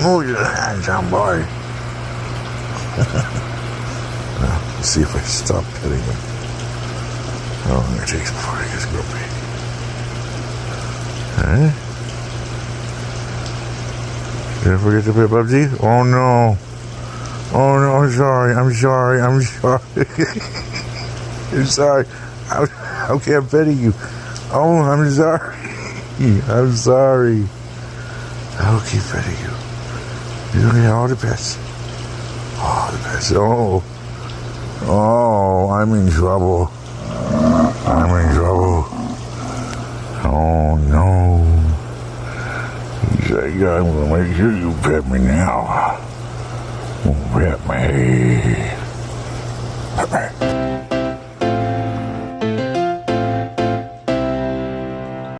Move your hands, young boy. Let's see if I stop petting him. How long it takes before he gets grumpy. Huh? Did I forget to pet Bubsy? Oh no. Oh no, I'm sorry. I'm sorry. I'm sorry. Okay, I'm petting you. Oh, I'm sorry. I'm sorry. I'll keep petting you. You're gonna get all the pets. All the pets. Oh. Oh, I'm in trouble. I'm in trouble. Oh no. He's like, I'm gonna make sure you pet me now. Pet me. Pet me.